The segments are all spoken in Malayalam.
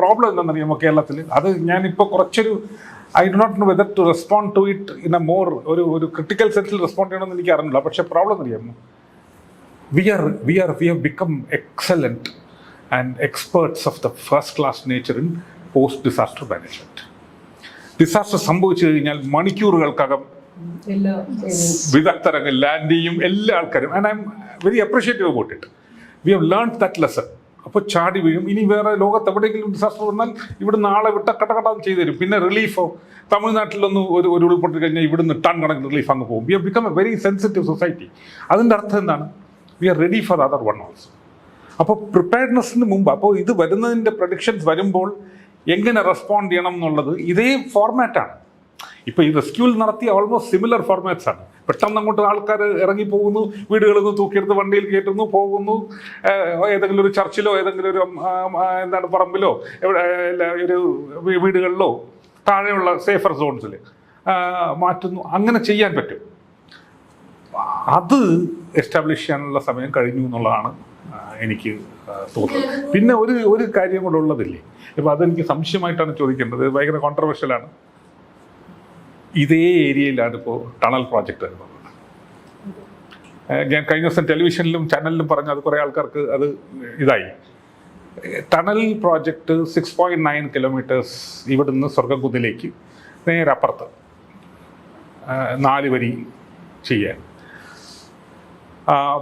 പ്രോബ്ലം എന്താണെന്നറിയാമോ കേരളത്തിൽ? അത് ഞാനിപ്പോൾ കുറച്ചൊരു I do not know whether to respond to it in a more ഒരു ക്രിട്ടിക്കൽ സെൻസിൽ റെസ്പോണ്ട് ചെയ്യണമെന്ന് എനിക്ക് അറിയില്ല. പക്ഷേ പ്രോബ്ലം അറിയാമോ, we have become excellent and experts of the first class nature in post disaster management. Disaster സംഭവിച്ചു കഴിഞ്ഞാൽ മണിക്കൂറുകൾക്കകം വിദഗ്ധരങ്ങൾ ലാൻഡ് ചെയ്യും, എല്ലാ ആൾക്കാരും. And I am very appreciative about it. We have learn that lesson. അപ്പോൾ ചാടി വീഴും. ഇനി വേറെ ലോകത്ത് എവിടെയെങ്കിലും ഡിസാസ്റ്റർ വന്നാൽ ഇവിടെ നാളെ വിട്ട കട്ടകട്ടാന്ന് ചെയ്തു തരും. പിന്നെ റിലീഫോ തമിഴ്നാട്ടിലൊന്ന് ഒരു ഉരുൾപൊട്ടി കഴിഞ്ഞാൽ ഇവിടുന്ന് ടൺ കണക്കിന് റിലീഫ് അങ്ങ് പോകും. We have become a very sensitive society. അതിൻ്റെ അർത്ഥം എന്താണ്? We are ready for other one also. അപ്പോൾ പ്രിപ്പയർഡ്നെസ്സിന് മുമ്പ്, അപ്പോൾ ഇത് വരുന്നതിൻ്റെ പ്രഡിക്ഷൻസ് വരുമ്പോൾ എങ്ങനെ റെസ്പോണ്ട് ചെയ്യണം എന്നുള്ളത് ഇതേ ഫോർമാറ്റാണ്. ഇപ്പോൾ ഈ റെസ്ക്യൂൽ നടത്തിയ ഓൾമോസ്റ്റ് സിമിലർ ഫോർമാറ്റ്സ് ആണ്. പെട്ടെന്ന് അങ്ങോട്ട് ആൾക്കാർ ഇറങ്ങി പോകുന്നു, വീടുകളിൽ നിന്ന് തൂക്കിയെടുത്ത് വണ്ടിയിൽ കയറ്റുന്നു, പോകുന്നു, ഏതെങ്കിലും ഒരു ചർച്ചിലോ ഏതെങ്കിലും ഒരു എന്താണ് പറമ്പിലോ ഒരു വീടുകളിലോ താഴെയുള്ള സേഫർ സോൺസിൽ മാറ്റുന്നു. അങ്ങനെ ചെയ്യാൻ പറ്റും. അത് എസ്റ്റാബ്ലിഷ് ചെയ്യാനുള്ള സമയം കഴിഞ്ഞു എന്നുള്ളതാണ് എനിക്ക് തോന്നുന്നത്. പിന്നെ ഒരു കാര്യം കൂടെ ഉള്ളതില്ലേ, ഇപ്പോൾ അതെനിക്ക് സംശയമായിട്ടാണ് ചോദിക്കേണ്ടത്, ഭയങ്കര കോൺട്രവേഴ്ഷ്യലാണ്. ഇതേ ഏരിയയിലാണ് ഇപ്പോൾ ടണൽ പ്രോജക്റ്റ് വരുന്നത്. ഞാൻ കഴിഞ്ഞ ദിവസം ടെലിവിഷനിലും ചാനലിലും പറഞ്ഞു, അത് കുറേ ആൾക്കാർക്ക് അത് ഇതായി. ടണൽ പ്രോജക്റ്റ് 6.9 കിലോമീറ്റേഴ്സ് ഇവിടുന്ന് സ്വർഗ്ഗകുന്നിലേക്ക് നേരെ അപ്പുറത്ത് 4 വരി ചെയ്യാൻ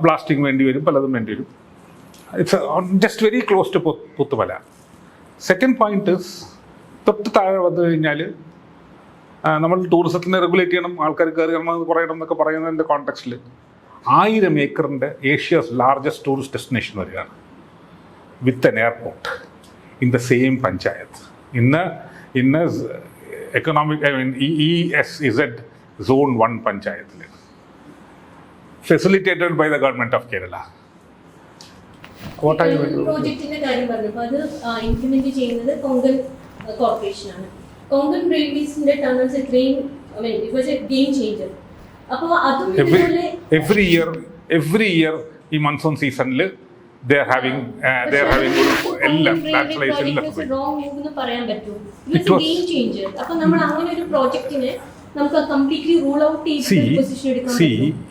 ബ്ലാസ്റ്റിംഗ് വേണ്ടി വരും, പലതും വേണ്ടി വരും. It's just very close to Puthumala. Second point is, തൊട്ട് താഴെ വന്നു കഴിഞ്ഞാൽ നമ്മൾ ടൂറിസത്തിനെ റെഗുലേറ്റ് ചെയ്യണം, ആൾക്കാർ കയറി ഇറങ്ങുന്നത് കുറയണം എന്നൊക്കെ പറയുന്നതിൻ്റെ കോണ്ടെക്സ്റ്റിൽ 1000 ഏക്കറിൻ്റെ ഏഷ്യാസ് ലാർജസ്റ്റ് ടൂറിസ്റ്റ് ഡെസ്റ്റിനേഷൻ വരികയാണ്, with an airport in the same panchayat. ഇന്ന് എക്കണോമിക് EEZ Zone 1 പഞ്ചായത്തിൽ, facilitated by the government of Kerala. What are you doing? പ്രോജക്റ്റിന്റെ കാര്യം പറഞ്ഞപ്പോൾ അത് ഇംപ്ലിമെന്റ് ചെയ്യുന്നത് കൊങ്കൺ കോർപ്പറേഷനാണ്. കൊങ്കൺ റെയിൽവേസിന്റെ ടണൽസ് ഇത്രയും it was A game changer. അപ്പോൾ അതും ഇതുപോലെ every year ഈ മൺസൂൺ സീസണിൽ they are having എല്ലാം ലാൻഡ്സ്ലൈഡ്സ് എല്ലാം റോങ് മൂവ് എന്ന് പറയാൻ പറ്റും. It was game changer. അപ്പോൾ നമ്മൾ അങ്ങനെ ഒരു പ്രോജക്റ്റിനെ നമുക്ക് കംപ്ലീറ്റ്ലി റൂൾ ഔട്ട് ചെയ്ത് പൊസിഷൻ എടുക്കാൻ പറ്റും.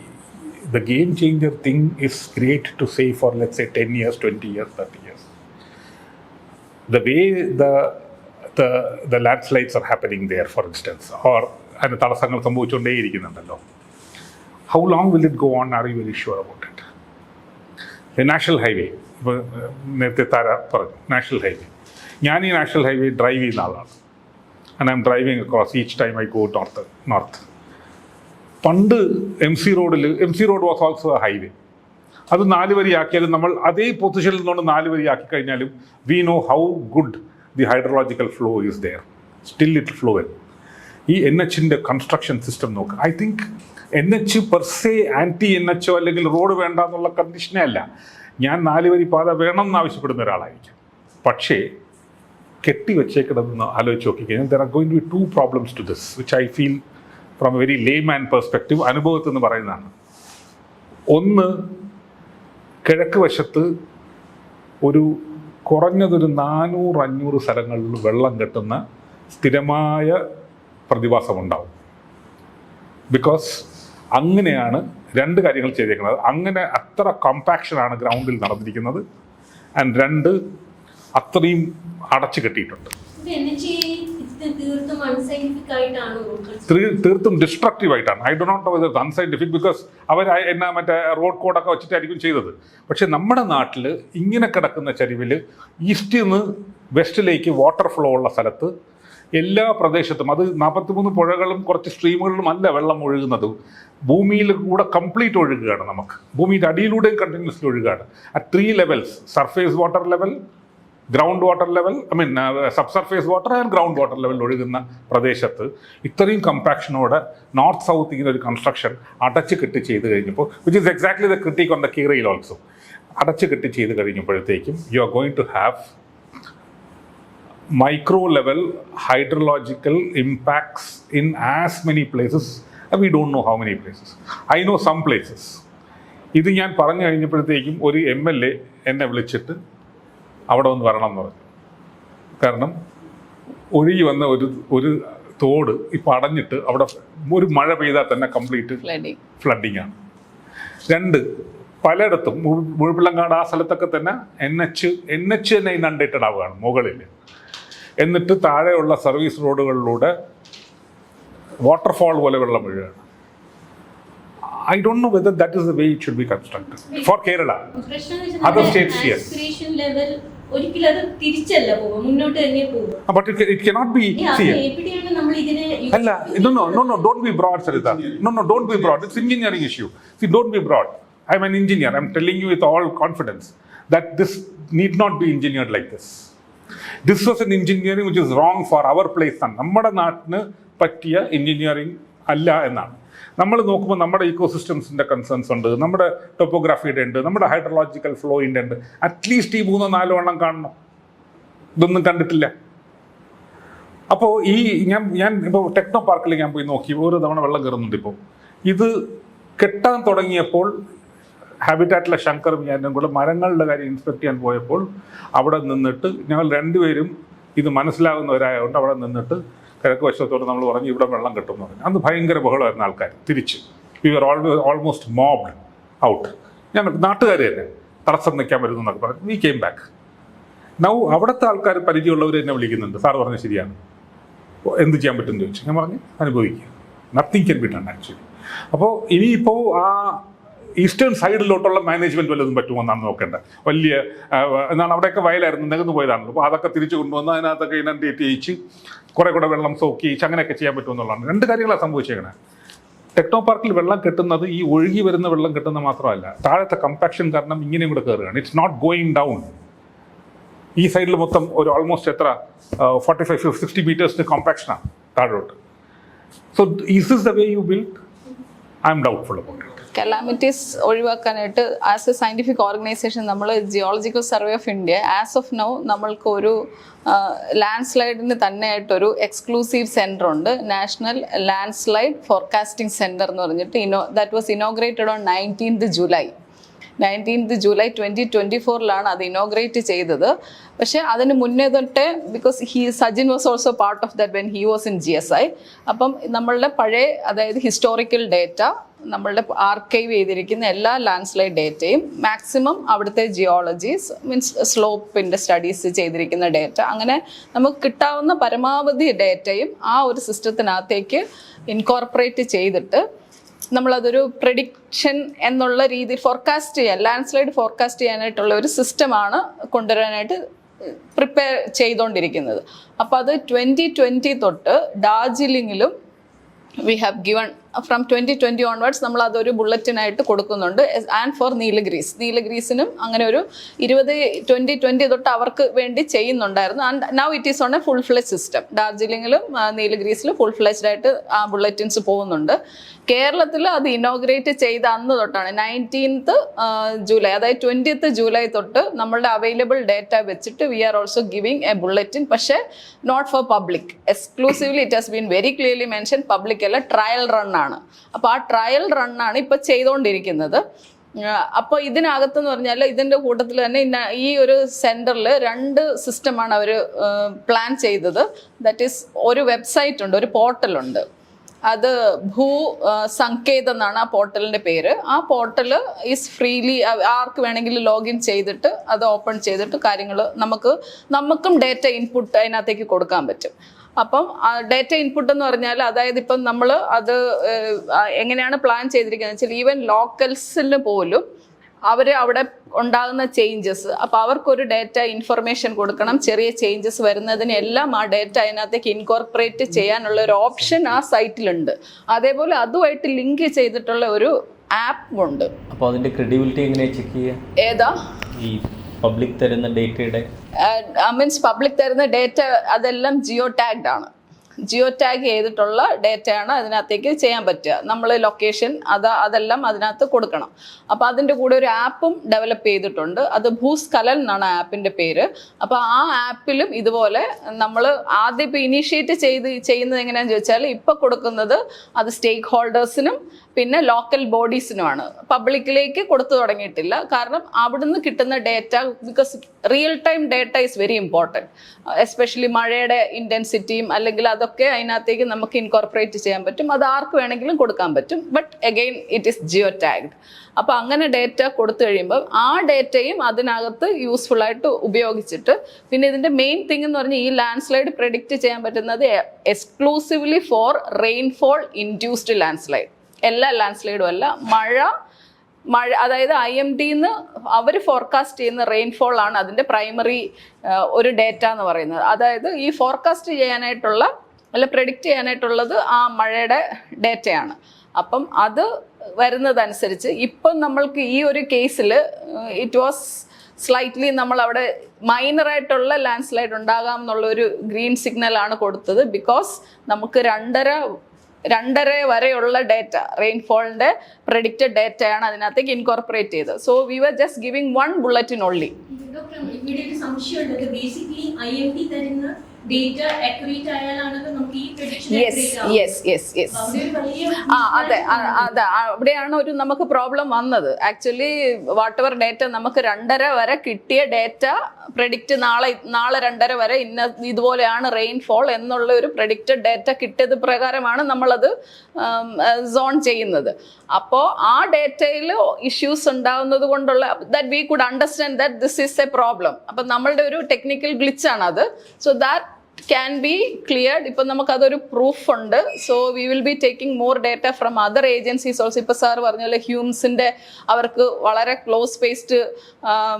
The game changer thing is great to say for, let's say, 10 years, 20 years, 30 years. The way the landslides are happening there, for instance, or and തടസ്സങ്ങൾ സംഭവിച്ചുകൊണ്ടേയിരിക്കുന്നുണ്ടല്ലോ, how long will it go on? Are you very sure about it? The national highway, ഇപ്പോൾ നേരത്തെ താര പറഞ്ഞു നാഷണൽ ഹൈവേ. ഞാൻ ഈ നാഷണൽ ഹൈവേ ഡ്രൈവ് ചെയ്യുന്ന ആളാണ്. and I'm driving across each time I go north. പണ്ട് MC road was also A highway. അത് 4 വരിയാക്കിയാലും നമ്മൾ അതേ പൊസിഷനിൽ നിന്നുകൊണ്ട് 4 വരിയാക്കി കഴിഞ്ഞാലും we know how good the hydrological flow is there. Still it flow well. ഈ NH-ൻ്റെ കൺസ്ട്രക്ഷൻ സിസ്റ്റം നോക്കുക. I think NH per se anti NH അല്ലെങ്കിൽ റോഡ് വേണ്ട എന്നുള്ള കണ്ടീഷനേ അല്ല. ഞാൻ 4 വരി പാത വേണം എന്നാവശ്യപ്പെടുന്ന ഒരാളായിരിക്കും. പക്ഷേ കെട്ടിവെച്ചേക്കണമെന്ന് ആലോചിച്ച് നോക്കിക്കഴിഞ്ഞാൽ there are going to be 2 problems to this which I feel from a very layman perspective, അനുഭവത്തിൽ നിന്ന് പറയുന്നതാണ്. ഒന്ന്, കിഴക്ക് വശത്ത് ഒരു കുറഞ്ഞതൊരു 400-500 സ്ഥലങ്ങളിൽ വെള്ളം കെട്ടുന്ന സ്ഥിരമായ പ്രതിഭാസമുണ്ടാവും. ബിക്കോസ് അങ്ങനെയാണ് 2 കാര്യങ്ങൾ ചെയ്തേക്കുന്നത്. അങ്ങനെ അത്ര കോമ്പാക്ഷനാണ് ഗ്രൗണ്ടിൽ നടന്നിരിക്കുന്നത്. ആൻഡ് 2, അത്രയും അടച്ചു കെട്ടിയിട്ടുണ്ട്. തീർത്തും ഡിസ്ട്രക്റ്റീവ് ആയിട്ടാണ്. I do not know whether unscientific, because അവർ മറ്റേ റോഡ് കോഡൊക്കെ വെച്ചിട്ടായിരിക്കും ചെയ്തത്. പക്ഷെ നമ്മുടെ നാട്ടിൽ ഇങ്ങനെ കിടക്കുന്ന ചരിവിൽ ഈസ്റ്റിൽ നിന്ന് വെസ്റ്റിലേക്ക് വാട്ടർ ഫ്ലോ ഉള്ള സ്ഥലത്ത് എല്ലാ പ്രദേശത്തും, അത് 43 പുഴകളും കുറച്ച് സ്ട്രീമുകളിലും അല്ല വെള്ളം ഒഴുകുന്നത്, ഭൂമിയിൽ കൂടെ കംപ്ലീറ്റ് ഒഴുകുകയാണ്. നമുക്ക് ഭൂമിയുടെ അടിയിലൂടെയും കണ്ടിന്യൂസ്ലി ഒഴുകുകയാണ്. At 3 levels, surface water level, ground water level, subsurface water and ground water level ഒഴുകുന്ന പ്രദേശത്ത് ഇത്രയും കമ്പാക്ഷനോടെ നോർത്ത് സൗത്ത് ഇങ്ങനെ ഒരു കൺസ്ട്രക്ഷൻ അടച്ച് കെട്ടി ചെയ്ത് കഴിഞ്ഞപ്പോൾ, which is exactly the critic on the കീറയിൽ ഓൾസോ, അടച്ച് കെട്ടി ചെയ്ത് കഴിഞ്ഞപ്പോഴത്തേക്കും you are going to have micro level hydrological impacts in as many places. We don't know how many places. I know some places. ഇത് ഞാൻ പറഞ്ഞു കഴിഞ്ഞപ്പോഴത്തേക്കും ഒരു MLA എന്നെ വിളിച്ചിട്ട് അവിടെ ഒന്ന് വരണം എന്ന് പറഞ്ഞു. കാരണം ഒഴുകി വന്ന ഒരു തോട് ഇപ്പോൾ അടഞ്ഞിട്ട് അവിടെ ഒരു മഴ പെയ്താൽ തന്നെ കംപ്ലീറ്റ് ഫ്ലഡിങ് ആണ്. 2, പലയിടത്തും മുഴുപ്പിള്ളങ്ങാട് ആ സ്ഥലത്തൊക്കെ തന്നെ NH തന്നെ ഇനണ്ടേറ്റഡ് ആവുകയാണ് മുകളിൽ. എന്നിട്ട് താഴെയുള്ള സർവീസ് റോഡുകളിലൂടെ വാട്ടർഫാൾ പോലെ വെള്ളം വീഴുകയാണ്. I don't know whether that is the way it should be constructed for Kerala. Other states, yes. Aspiration level ഒരിക്കലും അത് തിരിച്ചല്ല പോവുക, മുന്നോട്ട് തന്നെ പോവുക. But it cannot be. എവിടെയാണ് നമ്മൾ ഇതിനെ അല്ല, no, don't be broad, Sarita. No, don't be broad. It's engineering issue. See, don't be broad. I'm an engineer. I'm telling you with all confidence that this need not be engineered like this. This was an engineering which is wrong for our place. നമ്മുടെ നാട്ടിന് പറ്റിയ എഞ്ചിനീയറിംഗ് അല്ല എന്നാണ്. നമ്മൾ നോക്കുമ്പോൾ നമ്മുടെ ഇക്കോസിസ്റ്റംസിൻ്റെ കൺസേൺസ് ഉണ്ട്, നമ്മുടെ ടോപ്പോഗ്രാഫിയുടെ ഉണ്ട്, നമ്മുടെ ഹൈഡ്രോളജിക്കൽ ഫ്ലോയിൻ്റെ ഉണ്ട്. അറ്റ്ലീസ്റ്റ് ഈ 3-4 എണ്ണം കാണണം. ഇതൊന്നും കണ്ടിട്ടില്ല. അപ്പോൾ ഞാൻ ഇപ്പോൾ ടെക്നോ പാർക്കിൽ ഞാൻ പോയി നോക്കി, ഓരോ തവണ വെള്ളം കയറുന്നുണ്ട്. ഇപ്പോൾ ഇത് കെട്ടാൻ തുടങ്ങിയപ്പോൾ ഹാബിറ്റാറ്റിലെ ശങ്കറും ഞാനും കൂടെ മരങ്ങളുടെ കാര്യം ഇൻസ്പെക്ട് ചെയ്യാൻ പോയപ്പോൾ അവിടെ നിന്നിട്ട് ഞങ്ങൾ 2 പേരും ഇത് മനസ്സിലാകുന്നവരായതുകൊണ്ട് അവിടെ നിന്നിട്ട് കിഴക്ക് വശത്തോട് നമ്മൾ പറഞ്ഞു ഇവിടെ വെള്ളം കിട്ടും എന്ന് പറഞ്ഞു. അന്ന് ഭയങ്കര ബഹളമായിരുന്ന ആൾക്കാർ. തിരിച്ച് വി ആർ ഓൾമോസ്റ്റ് മോബ്ഡ് ഔട്ട്. ഞാൻ നാട്ടുകാർ തന്നെ തടസ്സം നിൽക്കാൻ വരുന്നു എന്നൊക്കെ പറഞ്ഞു. We came back. നൗ അവിടുത്തെ ആൾക്കാർ പരിചയമുള്ളവർ എന്നെ വിളിക്കുന്നുണ്ട്, സാർ പറഞ്ഞ ശരിയാണ്, എന്ത് ചെയ്യാൻ പറ്റുമെന്ന് ചോദിച്ചു. ഞാൻ പറഞ്ഞു അനുഭവിക്കുക, nothing can be done actually. അപ്പോൾ ഇനിയിപ്പോൾ ആ ഈസ്റ്റേൺ സൈഡിലോട്ടുള്ള മാനേജ്മെൻറ്റ് വല്ലതും പറ്റുമെന്നാണ് നോക്കേണ്ടത്. വലിയ എന്നാണ് അവിടെയൊക്കെ വയലായിരുന്നു, നികന്നു പോയതാണല്ലോ. അപ്പോൾ അതൊക്കെ തിരിച്ചു കൊണ്ടുവന്ന് അതിനകത്തൊക്കെ ഇനണ്ടേറ്റ് ചെയ്യിച്ച് കുറേ കൂടെ വെള്ളം സോക്കി അങ്ങനെയൊക്കെ ചെയ്യാൻ പറ്റുമെന്നുള്ളതാണ്. 2 കാര്യങ്ങളാണ് സംഭവിച്ചേക്കണേ. ടെക്നോ പാർക്കിൽ വെള്ളം കെട്ടുന്നത് ഈ ഒഴുകി വരുന്ന വെള്ളം കെട്ടുന്ന മാത്രമല്ല, താഴത്തെ കമ്പാക്ഷൻ കാരണം ഇങ്ങനെയും കൂടെ കയറുകയാണ്. It's not going down. ഈ സൈഡിൽ മൊത്തം ഒരു ഓൾമോസ്റ്റ് 45-60 മീറ്റേഴ്സിന് കോമ്പാക്ഷനാണ് താഴോട്ട്. So is this the way you build? I'm doubtful about it. Calamities ഒഴിവാക്കാനായിട്ട് ആസ് എ സയൻറ്റിഫിക് ഓർഗനൈസേഷൻ നമ്മൾ geological survey of India as of now നമ്മൾക്ക് ഒരു ലാൻഡ് സ്ലൈഡിന് തന്നെയായിട്ടൊരു എക്സ്ക്ലൂസീവ് സെൻറ്റർ ഉണ്ട്, national landslide forecasting centre എന്ന് പറഞ്ഞിട്ട്. That was inaugurated on 19th July 2024 അത് ഇനോഗ്രേറ്റ് ചെയ്തത്. പക്ഷേ അതിന് മുന്നേ തൊട്ടേ because Sajin was also part of that when he was in GSI. അപ്പം നമ്മളുടെ പഴയ അതായത് ഹിസ്റ്റോറിക്കൽ ഡേറ്റ, നമ്മളുടെ ആർക്കൈവ് ചെയ്തിരിക്കുന്ന എല്ലാ ലാൻഡ് സ്ലൈഡ് ഡേറ്റയും മാക്സിമം അവിടുത്തെ ജിയോളജീസ് മീൻസ് സ്ലോപ്പിൻ്റെ സ്റ്റഡീസ് ചെയ്തിരിക്കുന്ന ഡേറ്റ, അങ്ങനെ നമുക്ക് കിട്ടാവുന്ന പരമാവധി ഡേറ്റയും ആ ഒരു സിസ്റ്റത്തിനകത്തേക്ക് ഇൻകോർപ്പറേറ്റ് ചെയ്തിട്ട് നമ്മളതൊരു പ്രെഡിക്ഷൻ എന്നുള്ള രീതിയിൽ ഫോർകാസ്റ്റ് ചെയ്യാൻ, ലാൻഡ് സ്ലൈഡ് ഫോർകാസ്റ്റ് ചെയ്യാനായിട്ടുള്ള ഒരു സിസ്റ്റമാണ് കൊണ്ടുവരാനായിട്ട് പ്രിപ്പയർ ചെയ്തുകൊണ്ടിരിക്കുന്നത്. അപ്പോൾ അത് 2020 തൊട്ട് ഡാർജിലിങ്ങിലും we have given from 2020 onwards നമ്മൾ അതൊരു ബുള്ളറ്റിനായിട്ട് കൊടുക്കുന്നുണ്ട്. ആൻഡ് ഫോർ നീലഗ്രീസിനും അങ്ങനെ ഒരു 2020 തൊട്ട് അവർക്ക് വേണ്ടി ചെയ്യുന്നുണ്ടായിരുന്നു. And now it is on a full fledge system. ഡാർജിലിങ്ങിലും നീലഗ്രീസിലും ഫുൾ ഫ്ലെജ്ഡ് ആയിട്ട് ആ ബുള്ളറ്റിൻസ് പോകുന്നുണ്ട്. കേരളത്തിൽ അത് ഇനോഗ്രേറ്റ് ചെയ്ത അന്ന് തൊട്ടാണ് 19th July, അതായത് 20th July തൊട്ട് നമ്മളുടെ അവൈലബിൾ ഡേറ്റ വെച്ചിട്ട് we are also giving a bulletin. പക്ഷേ not for public, exclusively it has been very clearly mention. Public അല്ല, ട്രയൽ റൺ ആണ്. അപ്പോൾ ആ ട്രയൽ റണ്ണാണ് ഇപ്പോൾ ചെയ്തുകൊണ്ടിരിക്കുന്നത്. അപ്പോൾ ഇതിനകത്തെന്ന് പറഞ്ഞാൽ ഇതിൻ്റെ കൂട്ടത്തിൽ തന്നെ ഈ ഒരു സെൻറ്ററിൽ 2 സിസ്റ്റമാണ് അവർ പ്ലാൻ ചെയ്തത്. ദാറ്റ് ഈസ് ഒരു വെബ്സൈറ്റ് ഉണ്ട്, ഒരു പോർട്ടലുണ്ട്. അത് സങ്കേത് എന്നാണ് ആ പോർട്ടലിൻ്റെ പേര്. ആ പോർട്ടൽ ഈസ് ഫ്രീലി, ആർക്ക് വേണമെങ്കിലും ലോഗിൻ ചെയ്തിട്ട് അത് ഓപ്പൺ ചെയ്തിട്ട് കാര്യങ്ങൾ നമുക്കും ഡേറ്റ ഇൻപുട്ട് അതിനകത്തേക്ക് കൊടുക്കാൻ പറ്റും. അപ്പം ഡേറ്റ ഇൻപുട്ട് എന്ന് പറഞ്ഞാൽ അതായത് ഇപ്പം നമ്മൾ അത് എങ്ങനെയാണ് പ്ലാൻ ചെയ്തിരിക്കുന്നത് വെച്ചാൽ ഈവൻ ലോക്കൽസിന് പോലും അവർ അവിടെ ഉണ്ടാകുന്ന ചേഞ്ചസ്, അപ്പോൾ അവർക്കൊരു ഡേറ്റ ഇൻഫർമേഷൻ കൊടുക്കണം. ചെറിയ ചേഞ്ചസ് വരുന്നതിന് എല്ലാം ആ ഡേറ്റ അതിനകത്തേക്ക് ഇൻകോർപ്പറേറ്റ് ചെയ്യാനുള്ള ഒരു ഓപ്ഷൻ ആ സൈറ്റിലുണ്ട്. അതേപോലെ അതുമായിട്ട് ലിങ്ക് ചെയ്തിട്ടുള്ള ഒരു ആപ്പ് ഉണ്ട്. അപ്പോൾ അതിൻ്റെ ക്രെഡിബിലിറ്റി എങ്ങനെയാണ് ചെക്ക് ചെയ്യുക? ഏതാ ഈ പബ്ലിക് തരുന്ന ഡേറ്റയുടെ മീൻസ് പബ്ലിക് തരുന്ന ഡേറ്റ അതെല്ലാം ജിയോ ടാഗ്ഡ് ആണ്. ജിയോ ടാഗ് ചെയ്തിട്ടുള്ള ഡേറ്റയാണ് അതിനകത്തേക്ക് ചെയ്യാൻ പറ്റുക. നമ്മൾ ലൊക്കേഷൻ അതെല്ലാം അതിനകത്ത് കൊടുക്കണം. അപ്പോൾ അതിൻ്റെ കൂടെ ഒരു ആപ്പും ഡെവലപ്പ് ചെയ്തിട്ടുണ്ട്. അത് ഭൂസ്ഖലൻ എന്നാണ് ആപ്പിൻ്റെ പേര്. അപ്പോൾ ആ ആപ്പിലും ഇതുപോലെ നമ്മൾ ആദ്യം ഇപ്പോൾ ഇനീഷ്യേറ്റ് ചെയ്യുന്നത് എങ്ങനെയാണെന്ന് ചോദിച്ചാൽ ഇപ്പോൾ കൊടുക്കുന്നത് അത് സ്റ്റേക്ക് ഹോൾഡേഴ്സിനും പിന്നെ ലോക്കൽ ബോഡീസിനുമാണ്. പബ്ലിക്കിലേക്ക് കൊടുത്തു തുടങ്ങിയിട്ടില്ല. കാരണം അവിടുന്ന് കിട്ടുന്ന data, because real time data is very important. Especially മഴയുടെ ഇൻറ്റൻസിറ്റിയും അല്ലെങ്കിൽ അതൊക്കെ അതിനകത്തേക്ക് നമുക്ക് ഇൻകോർപ്പറേറ്റ് ചെയ്യാൻ പറ്റും. അത് ആർക്ക് വേണമെങ്കിലും കൊടുക്കാൻ പറ്റും. But again it is geotagged. അപ്പോൾ അങ്ങനെ ഡേറ്റ കൊടുത്തു കഴിയുമ്പോൾ ആ ഡേറ്റയും അതിനകത്ത് യൂസ്ഫുൾ ആയിട്ട് ഉപയോഗിച്ചിട്ട്, പിന്നെ ഇതിൻ്റെ മെയിൻ തിങ് എന്ന് പറഞ്ഞാൽ ഈ ലാൻഡ് സ്ലൈഡ് പ്രെഡിക്റ്റ് ചെയ്യാൻ പറ്റുന്നത് exclusively for rainfall induced land slide. എല്ലാ ലാൻഡ് സ്ലൈഡും അല്ല, മഴ അതായത് IMDന്ന് അവർ ഫോർകാസ്റ്റ് ചെയ്യുന്ന റെയിൻഫോൾ ആണ് അതിൻ്റെ പ്രൈമറി ഒരു ഡേറ്റ എന്ന് പറയുന്നത്. അതായത് ഈ ഫോർകാസ്റ്റ് ചെയ്യാനായിട്ടുള്ള അല്ല പ്രെഡിക്റ്റ് ചെയ്യാനായിട്ടുള്ളത് ആ മഴയുടെ ഡേറ്റയാണ്. അപ്പം അത് വരുന്നതനുസരിച്ച് ഇപ്പം നമ്മൾക്ക് ഈ ഒരു കേസിൽ ഇറ്റ് വാസ് സ്ലൈറ്റ്ലി നമ്മൾ അവിടെ മൈനറായിട്ടുള്ള ലാൻഡ് സ്ലൈഡ് ഉണ്ടാകാം എന്നുള്ളൊരു ഗ്രീൻ സിഗ്നലാണ് കൊടുത്തത്. ബിക്കോസ് നമുക്ക് രണ്ടര വരെയുള്ള ഡേറ്റ റെയിൻഫോളിൻ്റെ പ്രെഡിക്റ്റഡ് ഡേറ്റയാണ് അതിനകത്തേക്ക് ഇൻകോർപ്പറേറ്റ് ചെയ്തത്. So we were just giving 1 bulletin only. ഇവിടെ ഒരു സംശയമുള്ളത്, ബേസിക്കലി IMD തരുന്ന ഡേറ്റ അക്യുറേറ്റ് ആയാലാണല്ലോ നമുക്ക് ഈ prediction accurate ആവുക. യെസ് അവിടെ ഒരു വലിയ അതെ അവിടെയാണ് ഒരു നമുക്ക് പ്രോബ്ലം വന്നത്. ആക്ച്വലി വാട്ടെവർ ഡേറ്റ നമുക്ക് 2:30 വരെ കിട്ടിയ ഡേറ്റ പ്രെഡിക്റ്റ് നാളെ 2:30 വരെ ഇതുപോലെയാണ് റെയിൻഫോൾ എന്നുള്ള ഒരു പ്രെഡിക്റ്റഡ് ഡേറ്റ കിട്ടിയത് പ്രകാരമാണ് നമ്മളത് സോൺ ചെയ്യുന്നത്. അപ്പോൾ ആ ഡേറ്റയിൽ ഇഷ്യൂസ് ഉണ്ടാകുന്നത് കൊണ്ടുള്ള that we could understand that this is a problem. അപ്പം നമ്മളുടെ ഒരു ടെക്നിക്കൽ ഗ്ലിച്ചാണ് അത്. So that can be cleared. ഇപ്പം നമുക്കതൊരു പ്രൂഫ് ഉണ്ട്. So we will be taking more data from other agencies also. ഇപ്പോൾ സാർ പറഞ്ഞ പോലെ ഹ്യൂംസിൻ്റെ അവർക്ക് വളരെ close spaced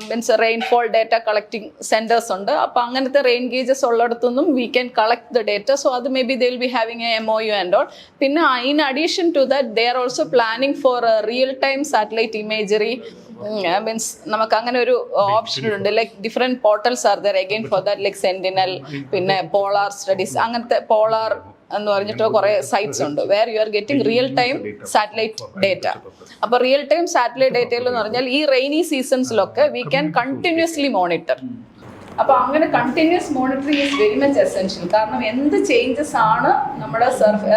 means rainfall data collecting centres ഉണ്ട്. അപ്പോൾ അങ്ങനത്തെ റെയിൻ ഗേജസ് ഉള്ളിടത്തുനിന്നും we can collect the data. So അത് may be they will be having a MOU and all. പിന്നെ in addition to that they are also planning for real time satellite imagery. Means നമുക്ക് അങ്ങനെ ഒരു ഓപ്ഷൻ ഉണ്ട്. Like different portals are there again for that, like Sentinel, പിന്നെ പോളാർ സ്റ്റഡീസ്, അങ്ങനത്തെ പോളാർ എന്ന് പറഞ്ഞിട്ട് കുറേ സൈറ്റ്സ് ഉണ്ട് where you are getting real time satellite data. അപ്പോൾ റിയൽ ടൈം സാറ്റലൈറ്റ് ഡേറ്റയിൽ എന്ന് പറഞ്ഞാൽ ഈ റെയിനി സീസൺസിലൊക്കെ വി ക്യാൻ കണ്ടിന്യൂസ്ലി മോണിറ്റർ. അപ്പോൾ അങ്ങനെ continuous monitoring is very much essential. കാരണം എന്ത് ചേഞ്ചസ് ആണ് നമ്മുടെ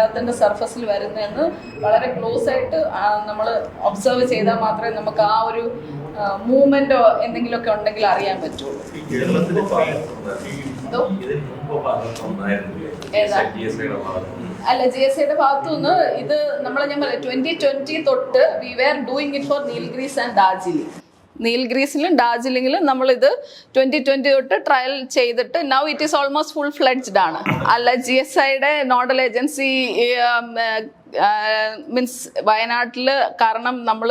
എർത്തിൻ്റെ സർഫസിൽ വരുന്നതെന്ന് വളരെ ക്ലോസ് ആയിട്ട് നമ്മൾ ഒബ്സർവ് ചെയ്താൽ മാത്രമേ നമുക്ക് ആ ഒരു മൂവ്മെൻറ്റോ എന്തെങ്കിലുമൊക്കെ ഉണ്ടെങ്കിൽ അറിയാൻ പറ്റുള്ളൂ. അല്ല, GSIയുടെ ഭാഗത്തുനിന്ന് ഇത് ഞാൻ പറയാം 2020 തൊട്ട് we were doing it for Nilgiris and Darjeeling. നീൽഗ്രീസിലും ഡാർജിലിംഗിലും നമ്മളിത് 2020 തൊട്ട് ട്രയൽ ചെയ്തിട്ട് now it is almost full fledged ആണ്. അല്ല, GSIയുടെ നോഡൽ ഏജൻസി മീൻസ് വയനാട്ടിൽ, കാരണം നമ്മൾ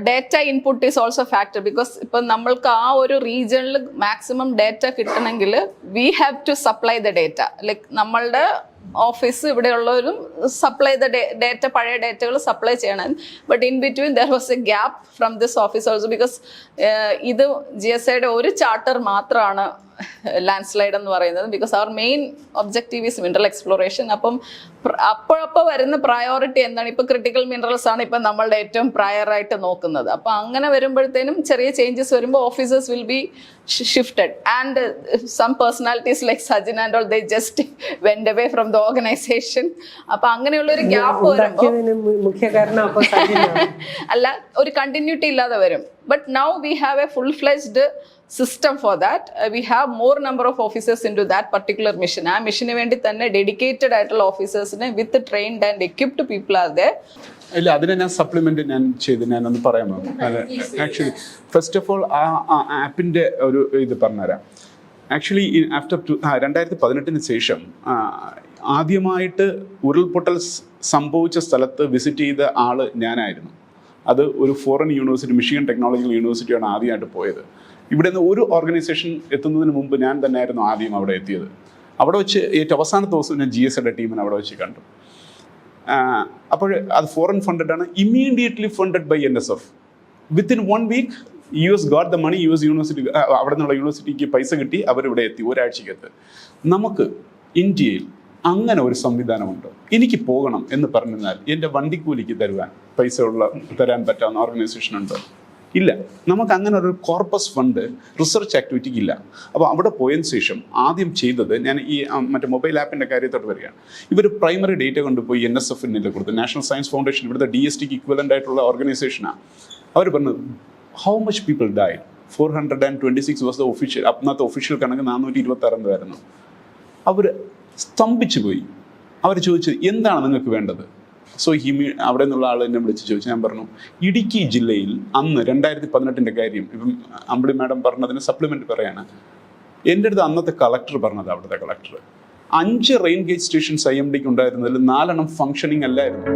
data input is also factor. Because ഇപ്പം നമ്മൾക്ക് ആ ഒരു റീജിയണിൽ മാക്സിമം ഡേറ്റ കിട്ടണമെങ്കിൽ we have to supply the data. Like നമ്മളുടെ ഓഫീസ് ഇവിടെയുള്ളവരും സപ്ലൈ ദ ഡേറ്റ, പഴയ ഡേറ്റകൾ സപ്ലൈ ചെയ്യണം. But in between there was A gap from this office also. Because ഇത് GSIയുടെ ഒരു ചാർട്ടർ മാത്രമാണ് ലാൻഡ് സ്ലൈഡ് എന്ന് പറയുന്നത്. ബിക്കോസ് അവർ main objective is mineral exploration. അപ്പം അപ്പോഴപ്പോൾ വരുന്ന പ്രയോറിറ്റി എന്താണ്? ഇപ്പം ക്രിട്ടിക്കൽ മിനറൽസ് ആണ് ഇപ്പം നമ്മളുടെ ഏറ്റവും പ്രയറായിട്ട് നോക്കുന്നത്. അപ്പം അങ്ങനെ വരുമ്പോഴത്തേനും ചെറിയ ചേഞ്ചസ് വരുമ്പോൾ officers will be shifted. And some personalities like Sajin and all, they just went away from the organisation. അപ്പം അങ്ങനെയുള്ളൊരു ഗ്യാപ്പ് വരുമ്പോൾ അല്ല, ഒരു കണ്ടിന്യൂറ്റി ഇല്ലാതെ വരും. But now we have a full-fledged system for that. We have more number of officers into that particular mission. ആ മിഷന് വേണ്ടി തന്നെ ഡെഡിക്കേറ്റഡ് ആയിട്ടുള്ള ഓഫീസേഴ്സിനെ with trained and equipped people are there. ഇല്ല, അതിനെ ഞാൻ സപ്ലിമെന്റ് ഞാനൊന്ന് പറയാമോ? ആക്ച്വലി ഫസ്റ്റ് ഓഫ് ഓൾ ആ ആപ്പിൻ്റെ ഒരു ഇത് പറഞ്ഞുതരാം. ആക്ച്വലി ആഫ്റ്റർ 2018 ശേഷം ആദ്യമായിട്ട് ഉരുൾപൊട്ടൽ സംഭവിച്ച സ്ഥലത്ത് വിസിറ്റ് ചെയ്ത ആള് ഞാനായിരുന്നു. അത് ഒരു ഫോറിൻ യൂണിവേഴ്സിറ്റി, മിഷിഗൺ ടെക്നോളജിക്കൽ യൂണിവേഴ്സിറ്റിയാണ് ആദ്യമായിട്ട് പോയത്. ഇവിടെ നിന്ന് ഒരു ഓർഗനൈസേഷൻ എത്തുന്നതിന് മുമ്പ് ഞാൻ തന്നെയായിരുന്നു ആദ്യം അവിടെ എത്തിയത്. അവിടെ വെച്ച് ഏറ്റവും അവസാനത്തെ ദിവസം ഞാൻ GSIയുടെ ടീമിനെ അവിടെ വെച്ച് കണ്ടു. അപ്പോൾ അത് ഫോറിൻ ഫണ്ടഡ് ആണ്, immediately funded by NSF. Within 1 week US got the money. US university, അവിടെ നിന്നുള്ള യൂണിവേഴ്സിറ്റിക്ക് പൈസ കിട്ടി, അവരിവിടെ എത്തി ഒരാഴ്ചക്കകത്ത്. നമുക്ക് ഇന്ത്യയിൽ അങ്ങനെ ഒരു സംവിധാനമുണ്ട്. എനിക്ക് പോകണം എന്ന് പറഞ്ഞാൽ എൻ്റെ വണ്ടിക്കൂലിക്ക് തരാൻ പറ്റാവുന്ന ഓർഗനൈസേഷൻ ഉണ്ട്? ഇല്ല. നമുക്ക് അങ്ങനെ ഒരു കോർപ്പസ് ഫണ്ട് റിസർച്ച് ആക്ടിവിറ്റിക്ക് ഇല്ല. അപ്പോൾ അവിടെ പോയതിന് ശേഷം ആദ്യം ചെയ്തത്, ഞാൻ ഈ മറ്റേ മൊബൈൽ ആപ്പിൻ്റെ കാര്യത്തോട്ട് വരികയാണ്. ഇവർ പ്രൈമറി ഡേറ്റ കൊണ്ടുപോയി NSF കൊടുത്തു. നാഷണൽ സയൻസ് ഫൗണ്ടേഷൻ ഇവിടുത്തെ DSTക്ക് ഇക്വലൻ്റ് ആയിട്ടുള്ള ഓർഗനൈസേഷനാണ്. അവർ പറഞ്ഞത് how much people died? 426 was the official, അന്നത്തെ ഒഫീഷ്യൽ കണക്ക് 426 ആയിരുന്നു. അവർ സ്തംഭിച്ചു പോയി. അവർ ചോദിച്ചത് എന്താണ് നിങ്ങൾക്ക് വേണ്ടത്? സോ അവിടെ നിന്നുള്ള ആൾ എന്നെ വിളിച്ച് ചോദിച്ചു. ഞാൻ പറഞ്ഞു, ഇടുക്കി ജില്ലയിൽ അന്ന് 2018 കാര്യം ഇപ്പം അമ്പിളി മാഡം പറഞ്ഞതിന് സപ്ലിമെൻ്റ് പറയാണ്. എൻ്റെ അടുത്ത് അന്നത്തെ കളക്ടർ പറഞ്ഞത്, അവിടുത്തെ കളക്ടർ 5 റെയിൻ ഗേജ് സ്റ്റേഷൻസ് IMDക്ക് ഉണ്ടായിരുന്നതിൽ 4 ഫങ്ഷനിങ് അല്ലായിരുന്നു.